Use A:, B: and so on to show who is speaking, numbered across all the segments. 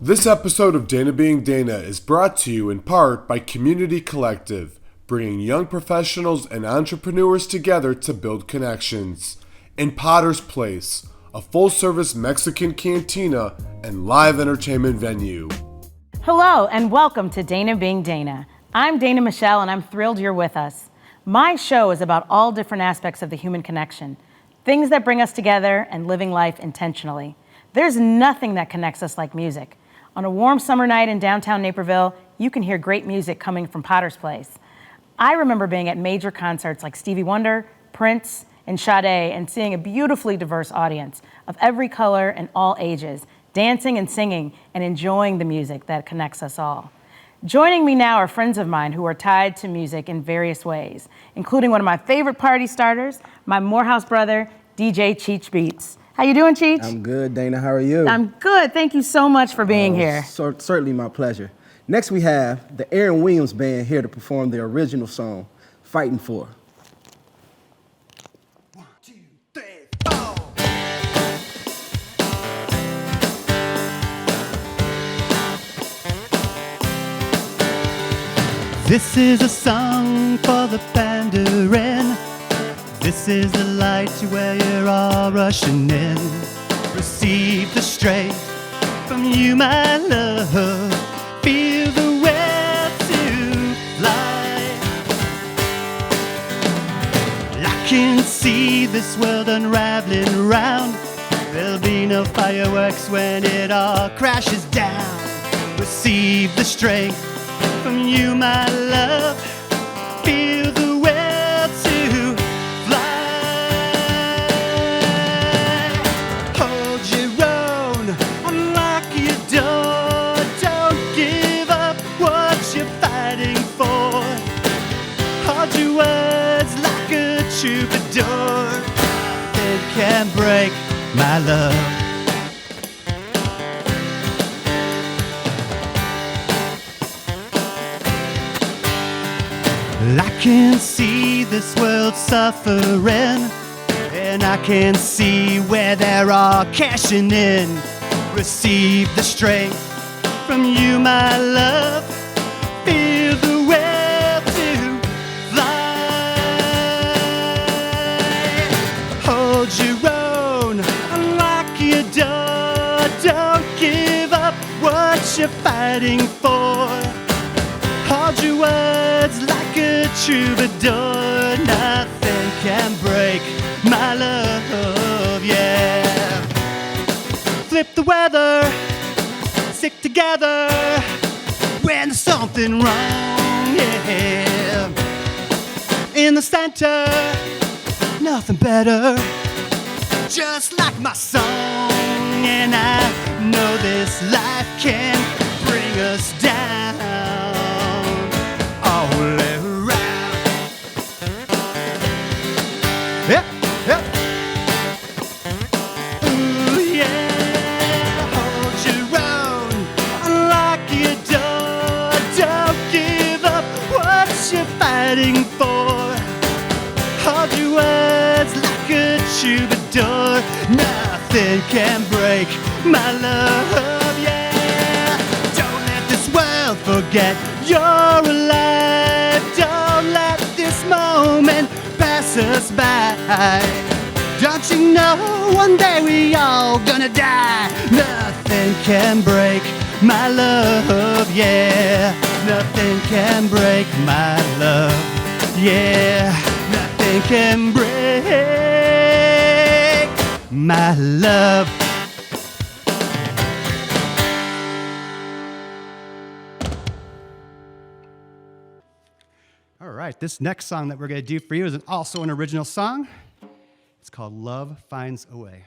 A: This episode of Dana Being Dana is brought to you in part by Community Collective, bringing young professionals and entrepreneurs together to build connections. In Potter's Place, a full-service Mexican cantina and live entertainment venue.
B: Hello and welcome to Dana Being Dana. I'm Dana Michelle and I'm thrilled you're with us. My show is about all different aspects of the human connection, things that bring us together and living life intentionally. There's nothing that connects us like music. On a warm summer night in downtown Naperville, you can hear great music coming from Potter's Place. I remember being at major concerts like Stevie Wonder, Prince, and Sade and seeing a beautifully diverse audience of every color and all ages, dancing and singing and enjoying the music that connects us all. Joining me now are friends of mine who are tied to music in various ways, including one of my favorite party starters, my Morehouse brother, DJ-Cheech Beats. How you doing, Cheech?
C: I'm good, Dana. How are you?
B: I'm good. Thank you so much for being here.
C: Certainly my pleasure. Next we have the Aaron Williams Band here to perform their original song, Fighting For.
D: 1, 2, 3, 4. This is a song for the pandering. This is the light to where you're all rushing in. Receive the strength from you, my love. Feel the will to fly. I can see this world unraveling around. There'll be no fireworks when it all crashes down. Receive the strength from you, my love. Feel the will to fly. Hold your own, unlock your door. Don't give up what you're fighting for. Hold your words like a troubadour. It can break my love. I can see this world suffering, and I can see where they're all cashing in. Receive the strength from you, my love. Feel the will to fly. Hold your own, unlock your door. Don't give up what you're fighting for. Hold your words like a troubadour. Nothing can break my love, yeah. Flip the weather, stick together when there's something wrong, yeah. In the center, nothing better, just like my song. And I know this life can bring us down. Yep, yep. Ooh, yeah. Hold your own, unlock your door. Don't give up what you're fighting for. Hold your words like a troubadour. Nothing can break my love, yeah. Don't let this world forget you're alive. Don't let this moment pass us by. Don't you know one day we all gonna die? Nothing can break my love, yeah. Nothing can break my love, yeah. Nothing can break my love. All right, this next song that we're going to do for you is also an original song. It's called Love Finds a Way.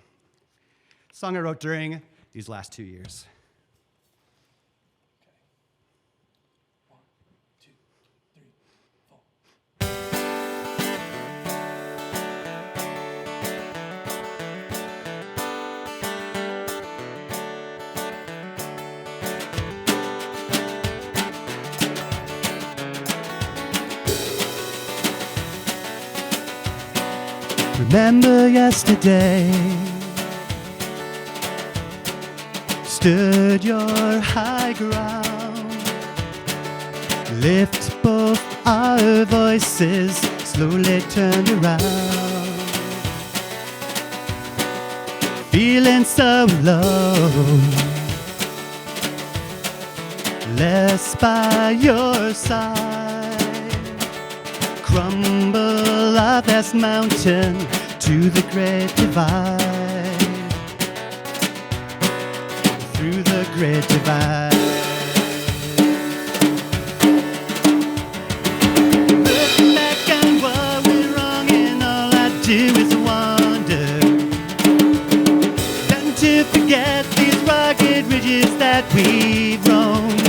D: A song I wrote during these last 2 years. Okay. 1, 2, 3, 4. Remember yesterday, stood your high ground. Lift both our voices, slowly turned around. Feeling so low, less by your side. Crumble up this mountain to the great divide. Through the great divide. Looking back on what went wrong, and all I do is wonder. Then to forget these rugged ridges that we've roamed.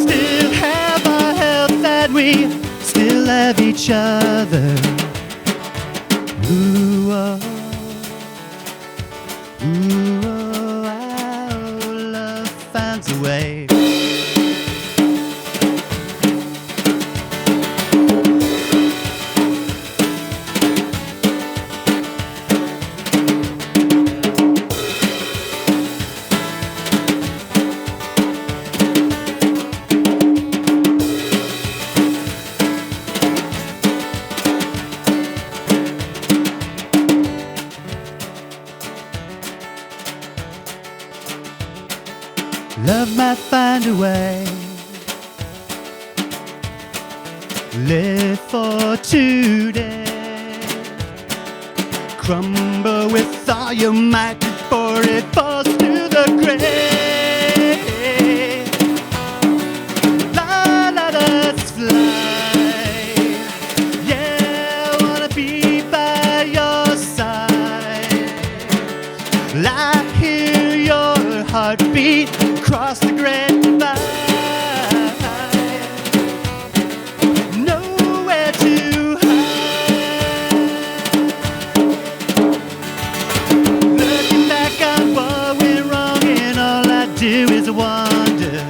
D: Still have our health and we still love each other. Ooh, oh, ooh, oh, our love finds a way. Love might find a way. Live for today. Crumble with all your might before it falls to the grave. Let us fly. Yeah, I wanna be by your side. I hear your heartbeat across the great divide. Nowhere to hide. Looking back on what went wrong, and all I do is wonder.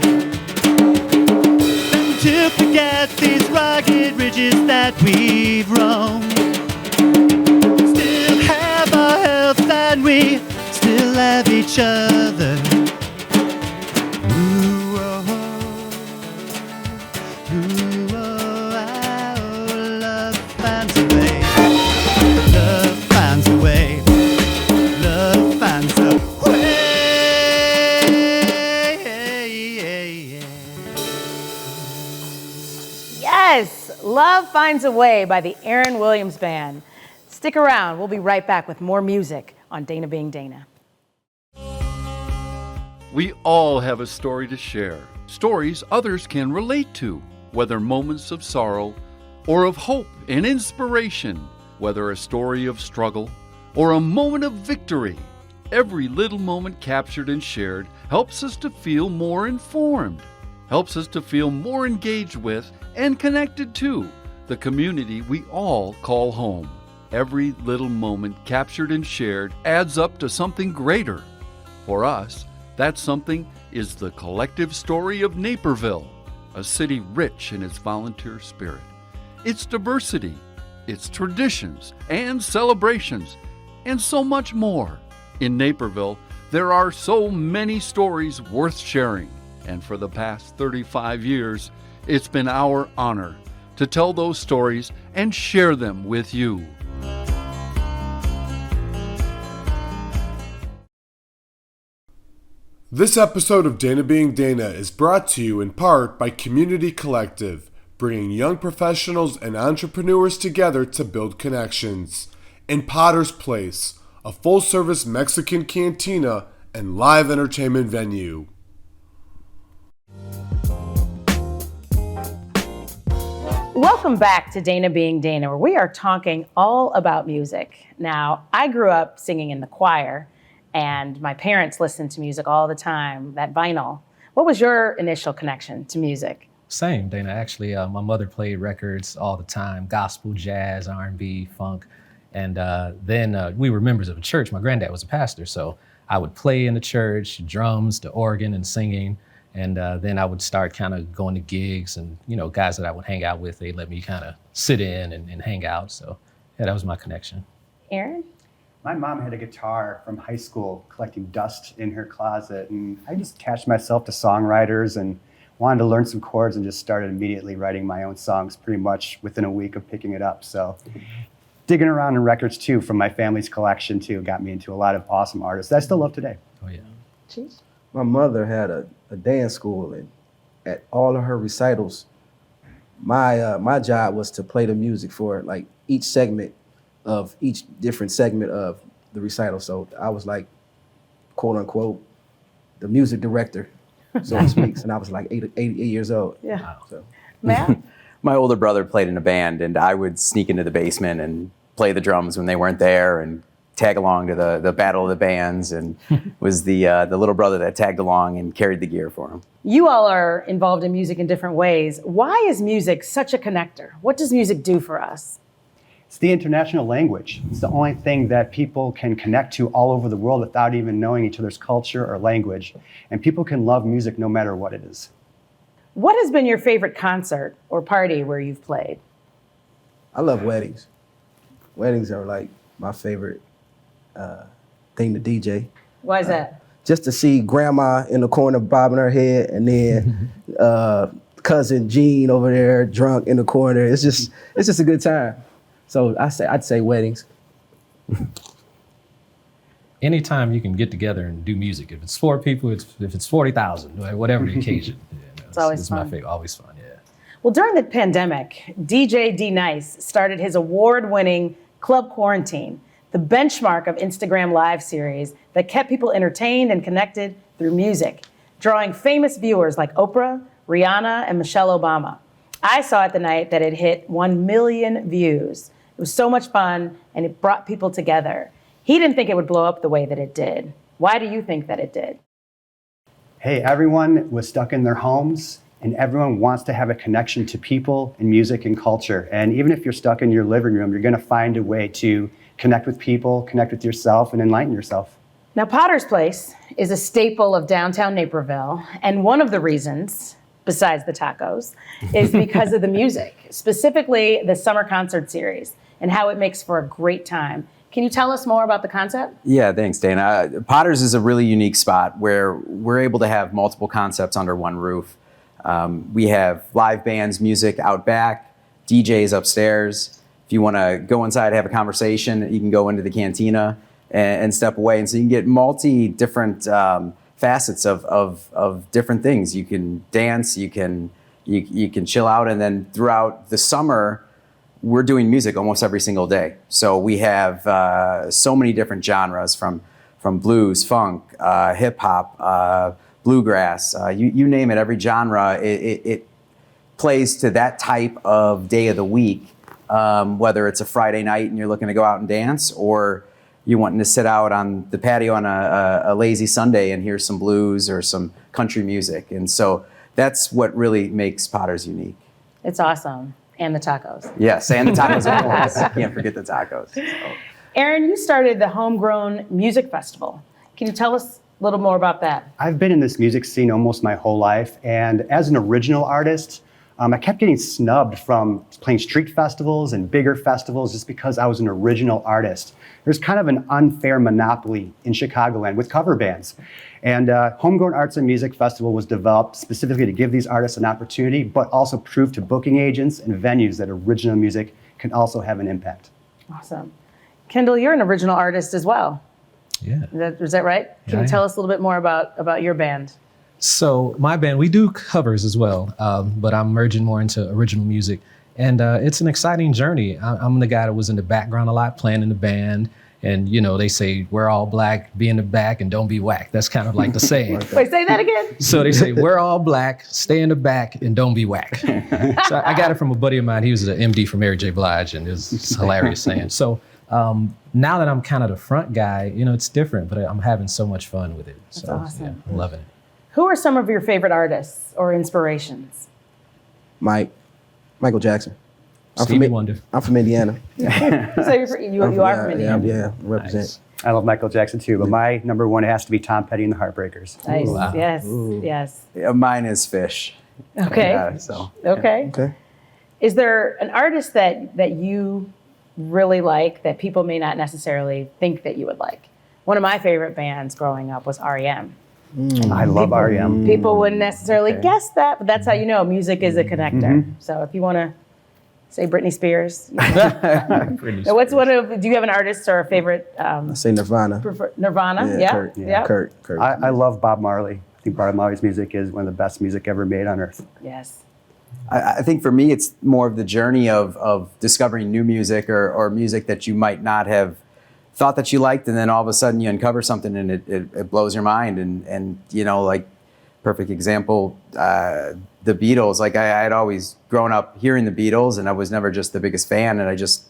D: And to forget these rugged ridges that we've roamed. Still have our health and we still love each other. Ooh, oh, ooh, oh, our love finds a way. Love finds a way. Love finds a way.
B: Yes, Love Finds a Way by the Aaron Williams Band. Stick around, we'll be right back with more music on Dana Being Dana.
E: We all have a story to share, stories others can relate to, whether moments of sorrow or of hope and inspiration, whether a story of struggle or a moment of victory. Every little moment captured and shared helps us to feel more informed, helps us to feel more engaged with and connected to the community we all call home. Every little moment captured and shared adds up to something greater. For us, that something is the collective story of Naperville, a city rich in its volunteer spirit, its diversity, its traditions and celebrations, and so much more. In Naperville, there are so many stories worth sharing, and for the past 35 years, it's been our honor to tell those stories and share them with you.
A: This episode of Dana Being Dana is brought to you in part by Community Collective, bringing young professionals and entrepreneurs together to build connections, and Potter's Place, a full-service Mexican cantina and live entertainment venue.
B: Welcome back to Dana Being Dana, where we are talking all about music. Now, I grew up singing in the choir, and my parents listened to music all the time, that vinyl. What was your initial connection to music?
F: Same, Dana. Actually, my mother played records all the time, gospel, jazz, R&B, funk. And then we were members of a church. My granddad was a pastor, so I would play in the church, drums, the organ, and singing. And then I would start kind of going to gigs, and guys that I would hang out with, they let me kind of sit in and hang out. So yeah, that was my connection.
B: Aaron?
G: My mom had a guitar from high school collecting dust in her closet, and I just attached myself to songwriters and wanted to learn some chords and just started immediately writing my own songs pretty much within a week of picking it up. So digging around in records too from my family's collection too got me into a lot of awesome artists that I still love today.
F: Oh yeah.
B: Cheech?
C: My mother had a dance school, and at all of her recitals, my job was to play the music for like each different segment of the recital. So I was like, quote unquote, the music director, so to speak. And I was like 8 years old.
B: Yeah.
F: Wow.
C: So
B: Matt?
H: My older brother played in a band, and I would sneak into the basement and play the drums when they weren't there and tag along to the battle of the bands, and was the little brother that tagged along and carried the gear for him.
B: You all are involved in music in different ways. Why is music such a connector? What does music do for us?
G: It's the international language. It's the only thing that people can connect to all over the world without even knowing each other's culture or language. And people can love music no matter what it is.
B: What has been your favorite concert or party where you've played?
C: I love weddings. Weddings are like my favorite thing to DJ.
B: Why is that?
C: Just to see grandma in the corner bobbing her head, and then cousin Jean over there drunk in the corner. It's just a good time. So I'd say weddings.
F: Anytime you can get together and do music, if it's 4 people, if it's 40,000, whatever the occasion.
B: It's always
F: it's
B: fun.
F: my favorite. Always fun. Yeah.
B: Well, during the pandemic, DJ D-Nice started his award-winning Club Quarantine, the benchmark of Instagram Live series that kept people entertained and connected through music, drawing famous viewers like Oprah, Rihanna, and Michelle Obama. I saw it the night that it hit 1 million views. It was so much fun, and it brought people together. He didn't think it would blow up the way that it did. Why do you think that it did?
G: Hey, everyone was stuck in their homes, and everyone wants to have a connection to people and music and culture. And even if you're stuck in your living room, you're gonna find a way to connect with people, connect with yourself, and enlighten yourself.
B: Now, Potter's Place is a staple of downtown Naperville, and one of the reasons, besides the tacos, is because of the music, specifically the summer concert series, and how it makes for a great time. Can you tell us more about the concept?
H: Yeah, thanks, Dana. Potter's is a really unique spot where we're able to have multiple concepts under one roof. We have live bands, music out back, DJs upstairs. If you want to go inside and have a conversation, you can go into the cantina and step away. And so you can get different facets of different things. You can dance, you can chill out, and then throughout the summer, we're doing music almost every single day. So we have so many different genres from blues, funk, hip hop, bluegrass, you name it, every genre, it plays to that type of day of the week, whether it's a Friday night and you're looking to go out and dance, or you're wanting to sit out on the patio on a lazy Sunday and hear some blues or some country music. And so that's what really makes Potter's unique.
B: It's awesome. And the tacos.
H: Yes, and the tacos, of course. Can't forget the tacos. So.
B: Aaron, you started the Homegrown Music Festival. Can you tell us a little more about that?
G: I've been in this music scene almost my whole life, and as an original artist, I kept getting snubbed from playing street festivals and bigger festivals just because I was an original artist. There's kind of an unfair monopoly in Chicagoland with cover bands. And Homegrown Arts and Music Festival was developed specifically to give these artists an opportunity, but also prove to booking agents and venues that original music can also have an impact.
B: Awesome. Kendall, you're an original artist as well.
F: Yeah.
B: Is that right? Can you tell us a little bit more about your band?
F: So my band, we do covers as well, but I'm merging more into original music. And it's an exciting journey. I'm the guy that was in the background a lot, playing in the band. And, you know, they say, we're all black, be in the back and don't be whack. That's kind of like the saying.
B: Wait, say that again?
F: So they say, we're all black, stay in the back and don't be whack. So I got it from a buddy of mine. He was an MD for Mary J. Blige, and it's hilarious saying. So now that I'm kind of the front guy, you know, it's different, but I'm having so much fun with it.
B: That's
F: so
B: awesome.
F: Yeah, I'm loving it.
B: Who are some of your favorite artists or inspirations?
C: Michael Jackson.
F: Stevie Wonder.
C: I'm from Indiana.
B: So you are from Indiana?
C: Yeah, represent.
F: Nice.
G: I love Michael Jackson too, but my number one has to be Tom Petty and the Heartbreakers.
B: Nice.
F: Wow.
B: Yes.
C: Ooh.
B: Yes.
H: Yeah, mine is Fish.
B: Okay.
H: Yeah, so,
B: Okay.
C: Okay.
B: Is there an artist that you really like that people may not necessarily think that you would like? One of my favorite bands growing up was REM.
G: I love REM.
B: People wouldn't necessarily guess that, but that's how you know music is a connector. So if you want to say Britney Spears, you know. Now, what's one of? Do you have an artist or a favorite?
C: I say Nirvana.
B: Nirvana,
C: Yeah, Kurt.
G: I love Bob Marley. I think Bob Marley's music is one of the best music ever made on earth.
B: Yes.
H: I think for me, it's more of the journey of discovering new music or music that you might not have thought that you liked, and then all of a sudden you uncover something and it blows your mind. And you know, like, perfect example, the Beatles. Like, I had always grown up hearing the Beatles, and I was never just the biggest fan. And I just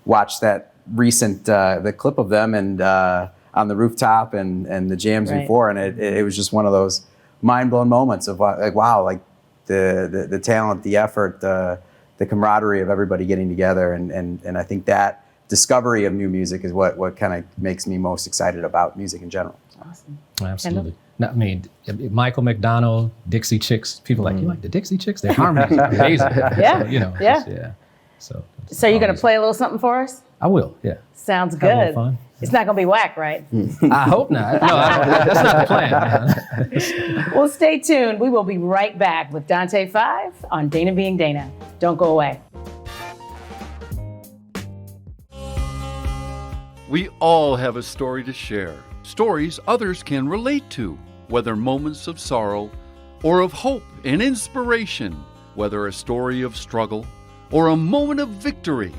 H: watched that recent the clip of them and on the rooftop and the jams before, and it was just one of those mind-blown moments of like, wow, like the talent, the effort, the camaraderie of everybody getting together, and I think that discovery of new music is what kind of makes me most excited about music in general.
B: Awesome.
F: Absolutely. No, I mean, Michael McDonald, Dixie Chicks. People like, you like the Dixie Chicks? Their harmonies are amazing.
B: Yeah.
F: So, you know,
B: Yeah. So you're gonna play a little something for us?
F: I will. Yeah.
B: Sounds
F: Have a little
B: good.
F: fun.
B: It's not gonna be whack, right?
F: I hope not. No, that's not the plan.
B: Well, stay tuned. We will be right back with Dante 5 on Dana Being Dana. Don't go away.
E: We all have a story to share, stories others can relate to, whether moments of sorrow or of hope and inspiration, whether a story of struggle or a moment of victory.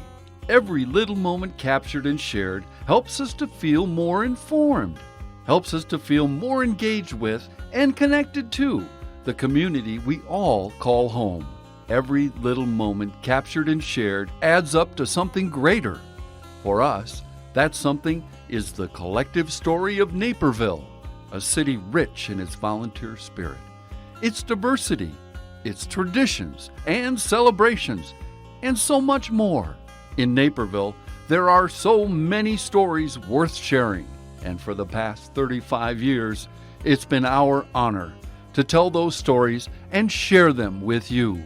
E: Every little moment captured and shared helps us to feel more informed, helps us to feel more engaged with and connected to the community we all call home. Every little moment captured and shared adds up to something greater. For us, that something is the collective story of Naperville, a city rich in its volunteer spirit, its diversity, its traditions and celebrations, and so much more. In Naperville, there are so many stories worth sharing, and for the past 35 years, it's been our honor to tell those stories and share them with you.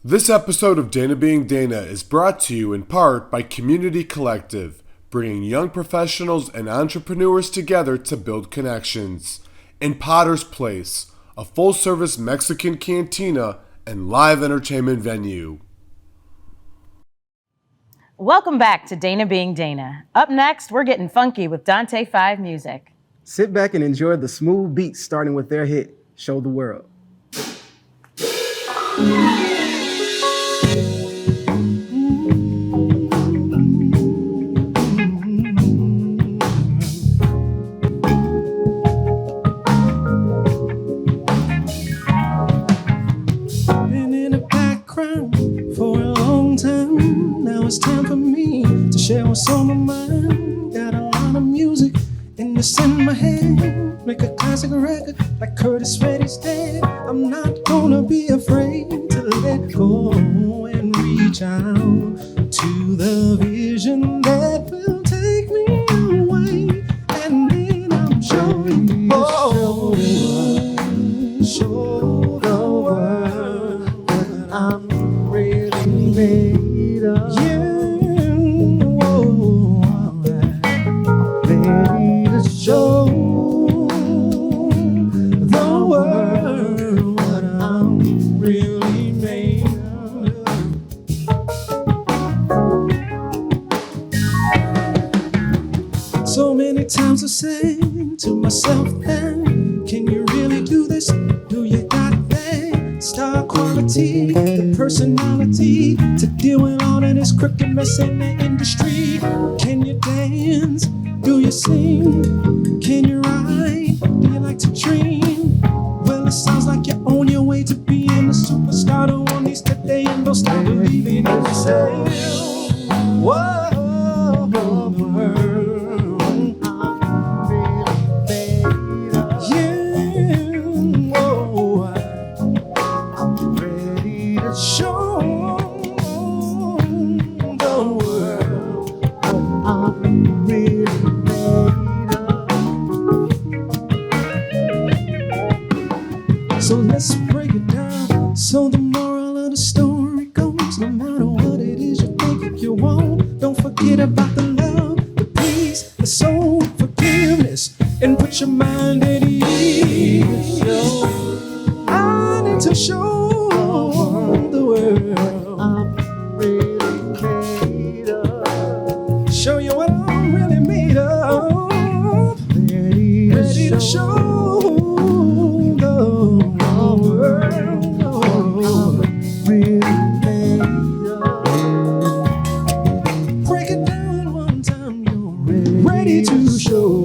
A: This episode of Dana Being Dana is brought to you in part by Community Collective, bringing young professionals and entrepreneurs together to build connections. And Potter's Place, a full-service Mexican cantina and live entertainment venue.
B: Welcome back to Dana Being Dana. Up next, we're getting funky with Dante 5 music.
C: Sit back and enjoy the smooth beats starting with their hit, Show the World.
D: It's time for me to share what's on my mind. Got a lot of music and it's in my head. Make a classic record like Curtis Reddy's dead. I'm not gonna be afraid to let go and reach out to the vision that will take me away. And then I'm showing you, show the world that I'm really made of. Show the world what I'm really made of. So many times I say to myself, then, can you really do this? Do you got that star quality, the personality to deal with all of this crooked mess in the industry? Can you dance? Do you sing? Can you write? Do you like to dream? Well, it sounds like you're on your way to being a superstar. Don't want these today and don't stop believing in yourself. Whoa, the world I'm really made of. Yeah, whoa, I'm ready to show the world what I'm really. So let's break it down.
C: So the moral of the story goes, no matter what it is you think you want, don't forget about the love, the peace, the soul, forgiveness, and put your mind at ease. I need to show the world I'm really made of. Show you what I'm really made of. Ready to show the world. Break it down one time, you're ready to show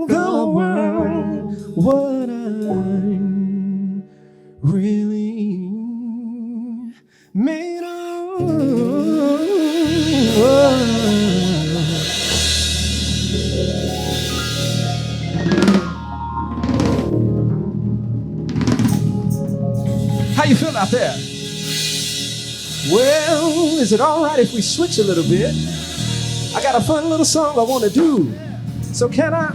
C: the world what I'm really made of. How you feel out there? Well, is it all right if we switch a little bit? I got a fun little song I want to do. So can I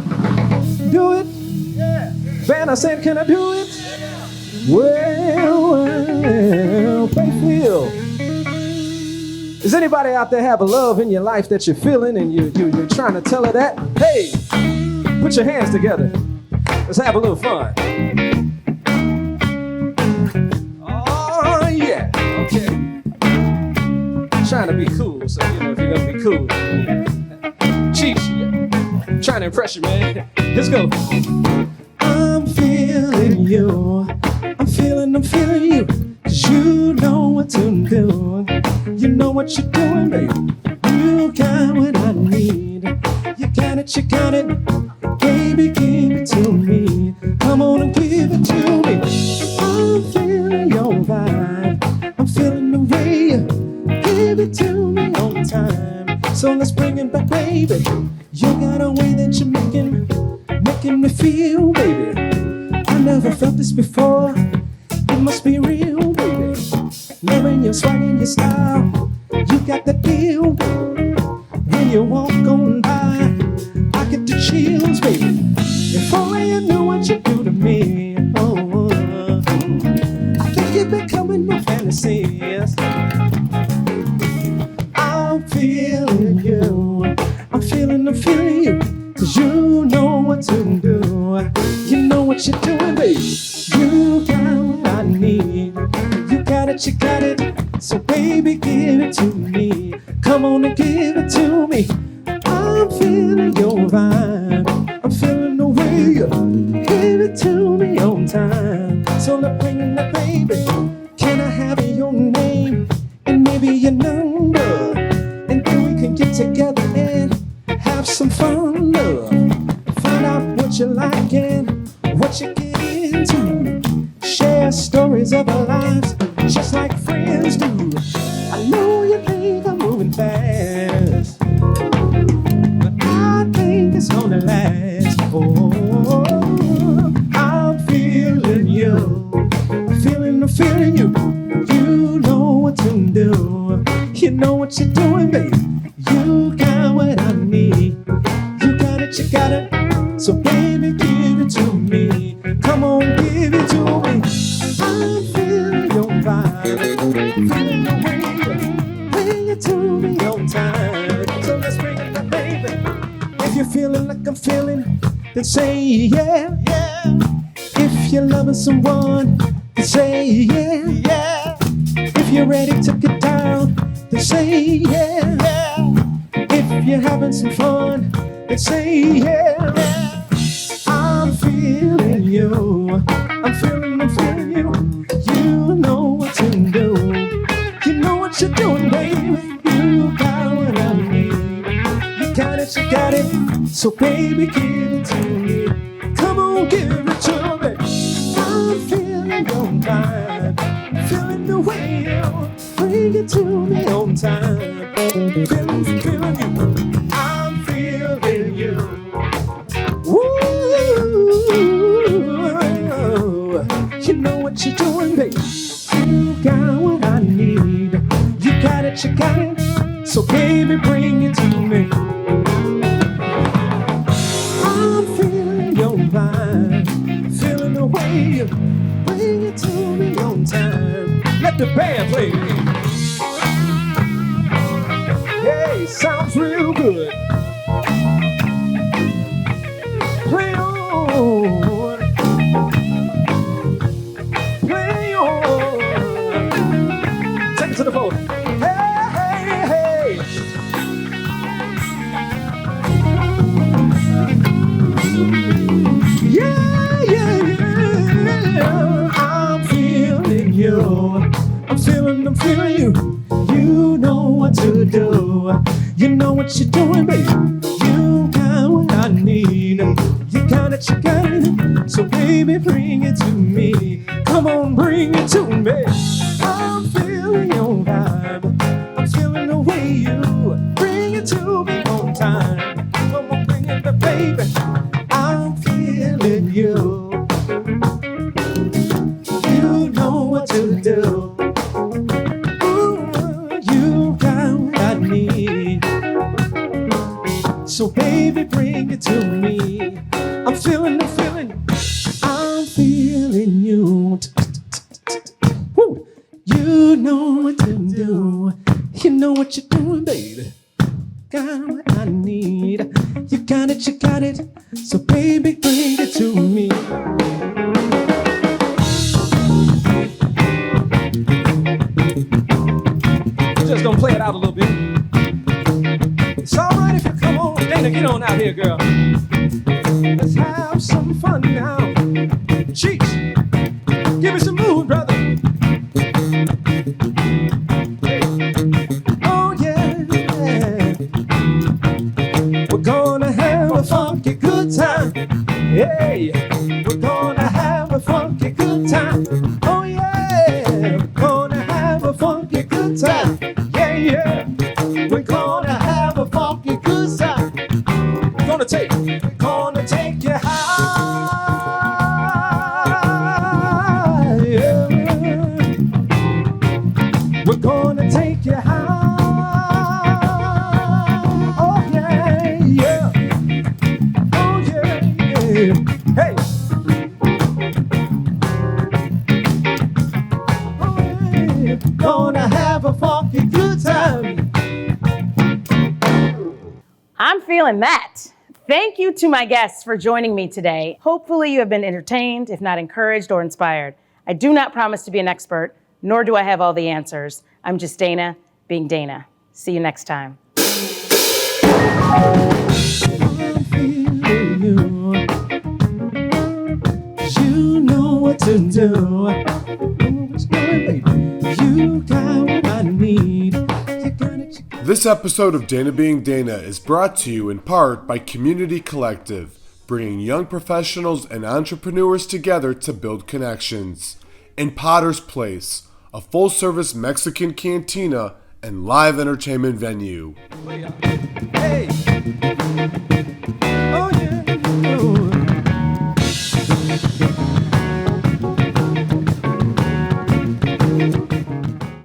C: do it? Yeah. Band, I said, can I do it? Well, play Phil. Does anybody out there have a love in your life that you're feeling and you're trying to tell her that? Hey, put your hands together. Let's have a little fun. Oh, yeah. Okay. Trying to be cool, so you know if you're gonna be cool. Cheech, yeah. Trying to impress you, man. Let's go. I'm feeling you. I'm feeling you. 'Cause you know what to do. You know what you're doing, baby. You got what I need. You got it. Baby, give it to me. Come on and give it to me. I'm feeling your vibe. I'm feeling the way. Give it to me on time. So let's bring it back, baby. You got a way that you're making me feel, baby. I never felt this before. It must be real, baby. Loving your swag and your style. You got the deal. When you walk on by, I get the chills, baby. If only you knew what you do to me. Oh, I think you're becoming my fantasies. I'm feeling you. I'm feeling you. 'Cause you know what to do. You know what you're doing, baby. You got what I need. You got it. So baby, give it to me. Come on and give it to me. I'm feeling your vibe. I'm feeling the way you give it to me on time. So let's bring it up, baby. Can I have your name and maybe your number? And then we can get together and have some fun, love. Find out what you like and what you get into. Share stories of our lives just like friends do. I know you think I'm moving fast, but I think it's gonna last. Oh, I'm feeling you. I'm feeling you. You know what to do. You know what you're doing, baby. You got what I need. You got it. So baby, give it to me. Come on, give it to me. I'm feeling your vibe. Feeling the way you bring it to me on time. So let's bring it back, baby. If you're feeling like I'm feeling, then say yeah. If you're loving someone, then say yeah. If you're ready to get down, then say yeah. If you're having some fun, then say yeah. I'm feeling you. I'm feeling you. You know what to do. You know what you're doing, baby. You got what I need. You got it. So baby, give it to me. Come on, give it to me. I'm feeling your vibe. Feeling the way you bring it to me on time. Feeling you. I'm feeling you. Woo! You know what you're doing, baby. You got what I need. You got it. So baby, bring it to me. I'm feeling your vibe. Feeling the way you bring it to me on time. Let the band play. Hey, sounds real good. Play on. Play on. Take it to the floor. Hey, hey, hey. Yeah, yeah, yeah. I'm feeling you. I'm feeling you. You know what to do. You know what you're doing, baby. You got what I need. You got it, you got it. So baby, bring it to me. Come on, bring it to me. I'm feeling your vibe. I'm feeling the way you bring it to me on time. Come on, bring it to baby. I'm feeling you. You know what to do. So baby, bring it to me. I'm feeling the feeling. I'm feeling you. Woo. You know what to do. You know what you're doing, baby. Got what I need. You got it, you got it. So baby, bring it to me. Just gonna play it out a little bit. It's alright if you come on. Dana, get on out here, girl. Let's have some fun now. Cheech, give me some mood, brother. Hey. Oh, yeah, yeah. We're gonna have a funky good time. Hey, we're gonna have a funky good time. Oh, yeah, we're gonna have a funky good time. Yeah, yeah. We're gonna have a funky good time. We're gonna take you high. Yeah. We're gonna take you high. Oh yeah, yeah. Oh yeah, yeah. Hey. Oh yeah. Gonna have a funky good time.
B: I'm feeling that. Thank you to my guests for joining me today. Hopefully you have been entertained, if not encouraged or inspired. I do not promise to be an expert, nor do I have all the answers. I'm just Dana being Dana. See you next time.
C: I'm feeling you. You know what to do. You got what I need.
A: This episode of Dana Being Dana is brought to you in part by Community Collective, bringing young professionals and entrepreneurs together to build connections. And Potter's Place, a full-service Mexican cantina and live entertainment venue.
C: Hey!